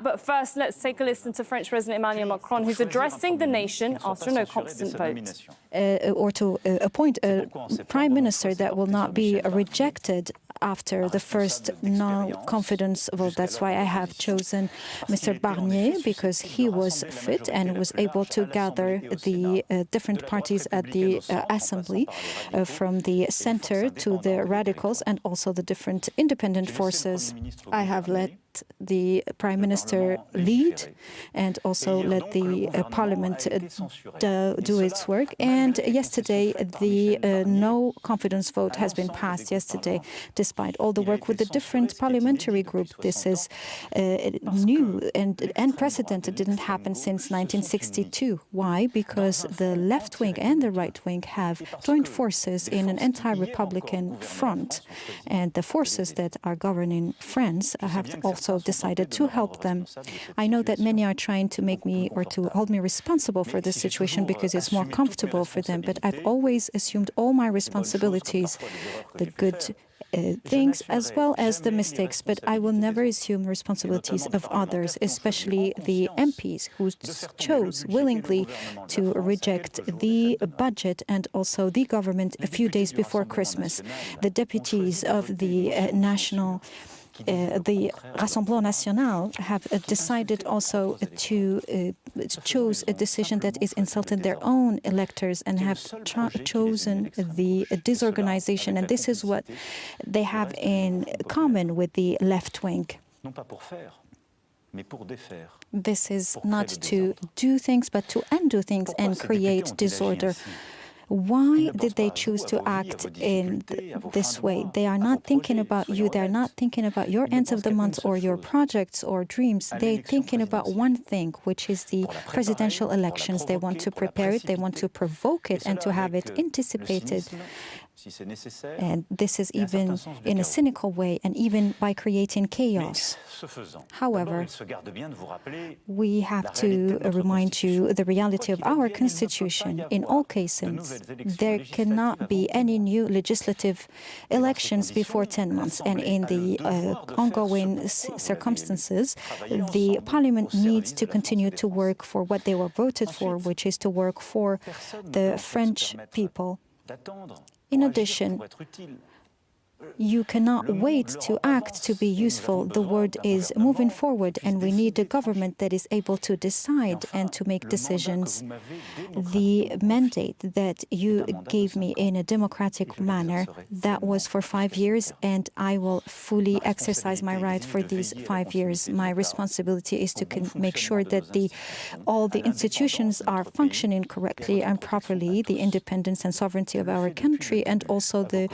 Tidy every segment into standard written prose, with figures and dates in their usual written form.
But first, let's take a listen to French President Emmanuel Macron, who's addressing the nation after a no-confidence vote. Or to appoint a prime minister that will not be rejected after the first no-confidence vote. That's why I have chosen Mr. Barnier, because he was fit and was able to gather the different parties at the Assembly, from the center to the radicals and also the different independent forces. I have let the Prime Minister lead and also let the Parliament do its work. And yesterday, the no-confidence vote has been passed yesterday, despite all the work with the different parliamentary groups. This is new and unprecedented. It didn't happen since 1962. Why? Because the left wing and the right wing have joined forces in an anti-republican front. And the forces that are governing France have also decided to help them. I know that many are trying to make me or to hold me responsible for this situation because it's more comfortable for them, but I've always assumed all my responsibilities, the good things as well as the mistakes, but I will never assume responsibilities of others, especially the MPs who chose willingly to reject the budget and also the government a few days before Christmas. The deputies of the the Rassemblement National have decided also to choose a decision that is insulting their own electors and have chosen the disorganization. And this is what they have in common with the left wing. This is not to do things, but to undo things and create disorder. Why did they choose to act in this way? They are not thinking about you. They are not thinking about your ends of the month or your projects or dreams. They're thinking about one thing, which is the presidential elections. They want to prepare it. They want to provoke it and to have it anticipated. And this is even in a cynical way and even by creating chaos. However, we have to remind you the reality of our Constitution. In all cases, there cannot be any new legislative elections before 10 months. And in the ongoing circumstances, the Parliament needs to continue to work for what they were voted for, which is to work for the French people. In addition, you cannot wait to act to be useful. The word is moving forward, and we need a government that is able to decide and to make decisions. The mandate that you gave me in a democratic manner, that was for 5 years, and I will fully exercise my right for these 5 years. My responsibility is to make sure that all the institutions are functioning correctly and properly, the independence and sovereignty of our country, and also the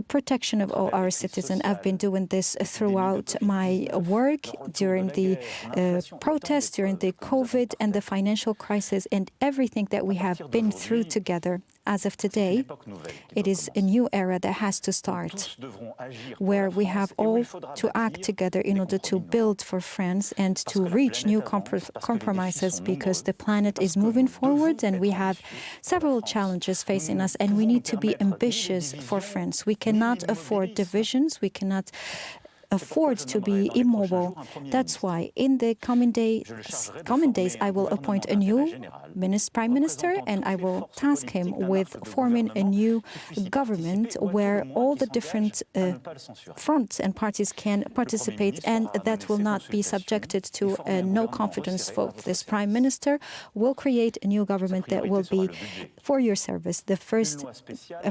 protection of all our citizens. I've been doing this throughout my work during the protests, during the COVID and the financial crisis, and everything that we have been through together. As of today, it is a new era that has to start, where we have all to act together in order to build for France and to reach new compromises, because the planet is moving forward and we have several challenges facing us, and we need to be ambitious for France. We cannot afford divisions. We cannot afford to be immobile. That's why in the coming days, I will appoint a new prime minister, and I will task him with forming a new government where all the different fronts and parties can participate, and that will not be subjected to a no-confidence vote. This prime minister will create a new government that will be for your service. The first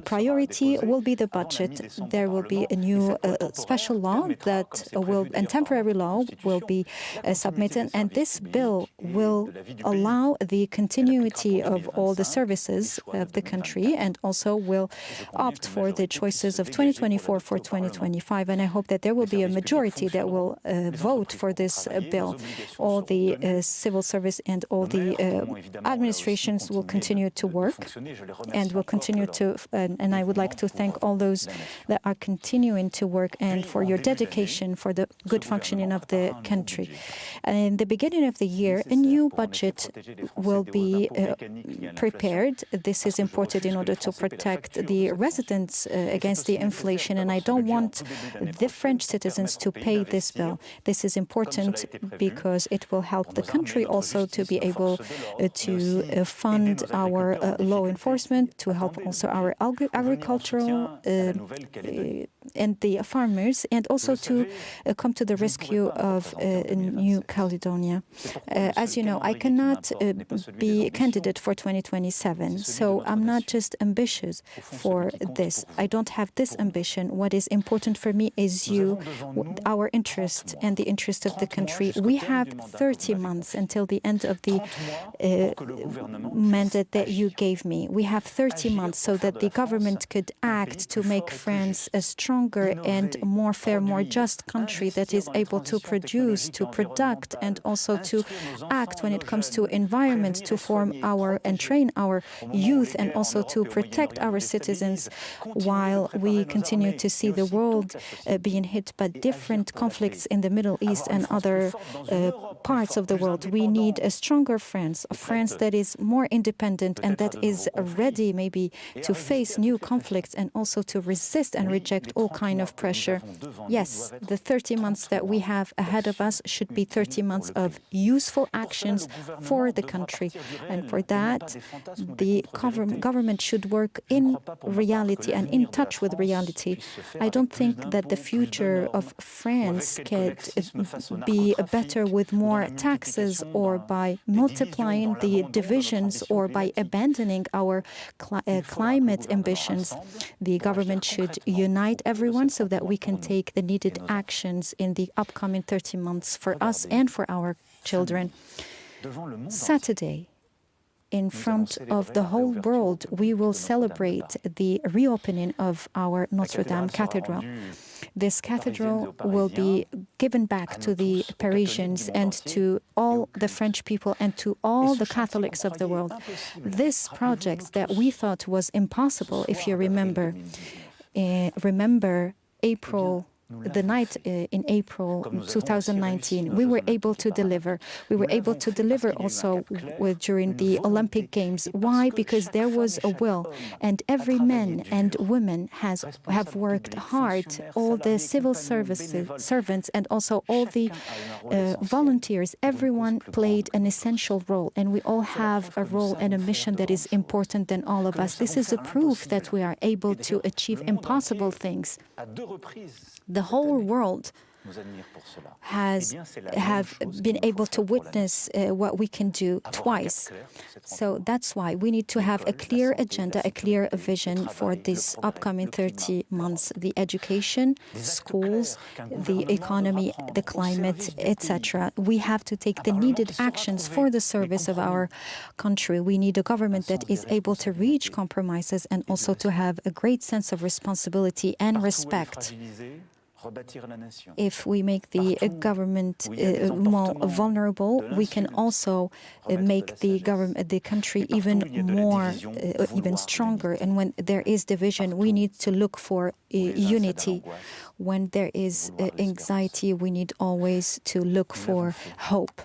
priority will be the budget. There will be a new special law and temporary law will be submitted, and this bill will allow the continuity of all the services of the country and also will opt for the choices of 2024 for 2025. And I hope that there will be a majority that will vote for this bill. All the civil service and all the administrations will continue to work and will continue to, and I would like to thank all those that are continuing to work and for your dedication education, for the good functioning of the country. And in the beginning of the year, a new budget will be prepared. This is important in order to protect the residents against the inflation, and I don't want the French citizens to pay this bill. This is important because it will help the country also to be able to fund our law enforcement, to help also our agricultural and the farmers, and also to come to the rescue of New Caledonia. As you know, I cannot be a candidate for 2027, so I'm not just ambitious for this. I don't have this ambition. What is important for me is our interest and the interest of the country. We have 30 months until the end of the mandate that you gave me. We have 30 months so that the government could act to make France a stronger and more fair, more just country that is able to produce, to product, and also to act when it comes to environment, to form and train our youth, and also to protect our citizens while we continue to see the world being hit by different conflicts in the Middle East and other parts of the world. We need a stronger France, a France that is more independent and that is ready maybe to face new conflicts and also to resist and reject all kind of pressure. Yes, the 30 months that we have ahead of us should be 30 months of useful actions for the country. And for that, the government should work in reality and in touch with reality. I don't think that the future of France can be better with more taxes or by multiplying the divisions or by abandoning our climate ambitions. The government should unite everyone so that we can take the needed actions in the upcoming 30 months for us and for our children. Saturday, in front of the whole world, we will celebrate the reopening of our Notre Dame Cathedral. This cathedral will be given back to the Parisians and to all the French people and to all the Catholics of the world. This project that we thought was impossible, if you remember the night in April 2019, we were able to deliver. We were able to deliver also during the Olympic Games. Why? Because there was a will, and every man and woman have worked hard. All the civil servants and also all the volunteers, everyone played an essential role, and we all have a role and a mission that is important than all of us. This is a proof that we are able to achieve impossible things. The whole world have been able to witness what we can do twice. So that's why we need to have a clear agenda, a clear vision for these upcoming 30 months. The education, schools, the economy, the climate, etc. We have to take the needed actions for the service of our country. We need a government that is able to reach compromises and also to have a great sense of responsibility and respect. If we make the government more vulnerable, we can also make the country even stronger. And when there is division, we need to look for unity. When there is anxiety, we need always to look for hope.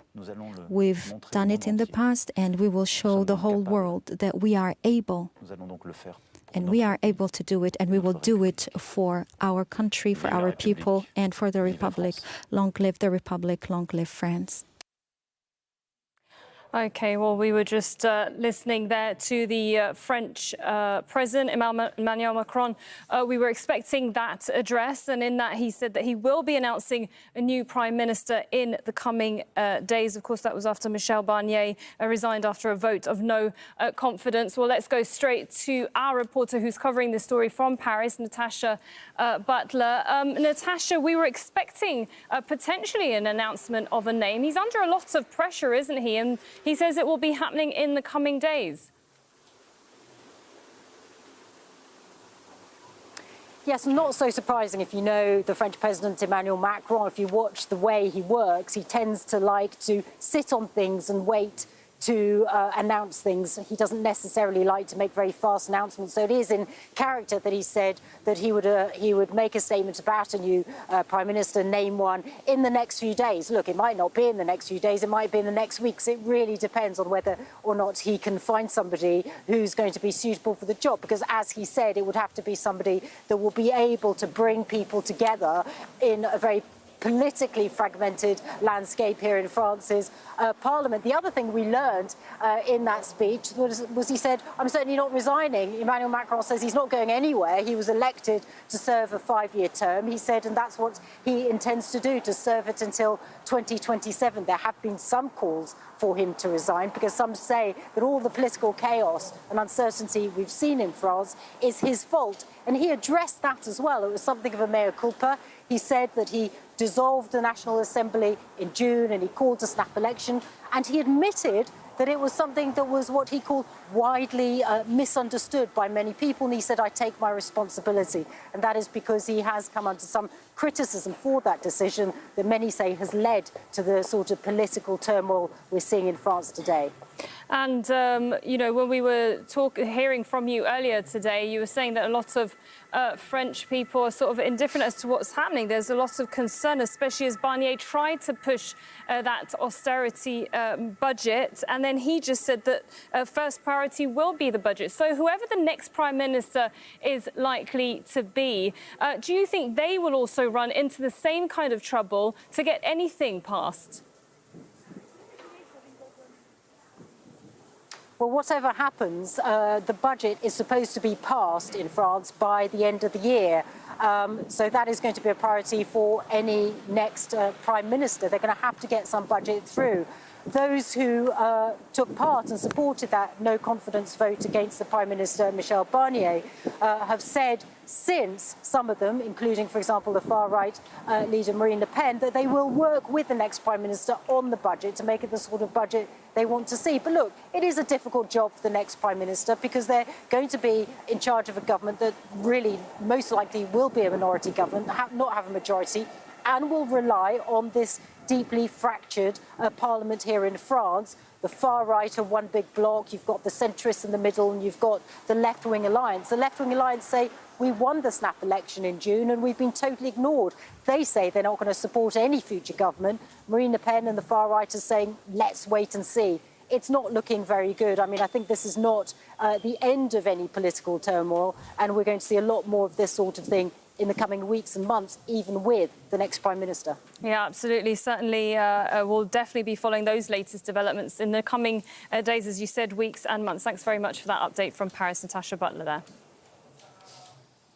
We've done it in the past, and we will show the whole world that we are able. And we are able to do it, and we will do it for our country, for our people, and for the Republic. Long live the Republic, long live France. Okay, well, we were just listening there to the French President Emmanuel Macron. We were expecting that address, and in that he said that he will be announcing a new prime minister in the coming days. Of course, that was after Michel Barnier resigned after a vote of no confidence. Well, let's go straight to our reporter who's covering this story from Paris, Natasha Butler. Natasha, we were expecting potentially an announcement of a name. He's under a lot of pressure, isn't he? And he says it will be happening in the coming days. Yes, not so surprising if you know the French President Emmanuel Macron. If you watch the way he works, he tends to like to sit on things and wait to announce things. He doesn't necessarily like to make very fast announcements. So it is in character that he said that he would make a statement about a new Prime Minister, name one, in the next few days. Look, it might not be in the next few days, it might be in the next weeks. It really depends on whether or not he can find somebody who's going to be suitable for the job, because as he said, it would have to be somebody that will be able to bring people together in a very politically fragmented landscape here in France's parliament. The other thing we learned in that speech was he said, I'm certainly not resigning. Emmanuel Macron says he's not going anywhere. He was elected to serve a 5-year term, he said, and that's what he intends to do, to serve it until 2027. There have been some calls for him to resign, because some say that all the political chaos and uncertainty we've seen in France is his fault. And he addressed that as well. It was something of a mea culpa. He said that he dissolved the National Assembly in June and he called a snap election, and he admitted that it was something that was what he called widely misunderstood by many people, and he said, I take my responsibility. And that is because he has come under some criticism for that decision that many say has led to the sort of political turmoil we're seeing in France today. And, you know, when we were hearing from you earlier today, you were saying that a lot of French people are sort of indifferent as to what's happening. There's a lot of concern, especially as Barnier tried to push that austerity budget. And then he just said that first priority will be the budget. So whoever the next Prime Minister is likely to be, do you think they will also run into the same kind of trouble to get anything passed? Well, whatever happens, the budget is supposed to be passed in France by the end of the year. So that is going to be a priority for any next Prime Minister. They're going to have to get some budget through. Those who took part and supported that no-confidence vote against the Prime Minister, Michel Barnier, have said since, some of them, including, for example, the far-right leader Marine Le Pen, that they will work with the next Prime Minister on the budget to make it the sort of budget they want to see. But look, it is a difficult job for the next Prime Minister, because they're going to be in charge of a government that really most likely will be a minority government, not have a majority, and will rely on this deeply fractured parliament here in France. The far right are one big bloc, you've got the centrists in the middle, and you've got the left-wing alliance. The left-wing alliance say, we won the snap election in June and we've been totally ignored. They say they're not going to support any future government. Marine Le Pen and the far right are saying, let's wait and see. It's not looking very good. I mean, I think this is not the end of any political turmoil, and we're going to see a lot more of this sort of thing in the coming weeks and months, even with the next Prime Minister. Yeah, absolutely. Certainly, we'll definitely be following those latest developments in the coming days, as you said, weeks and months. Thanks very much for that update from Paris, Natasha Butler there.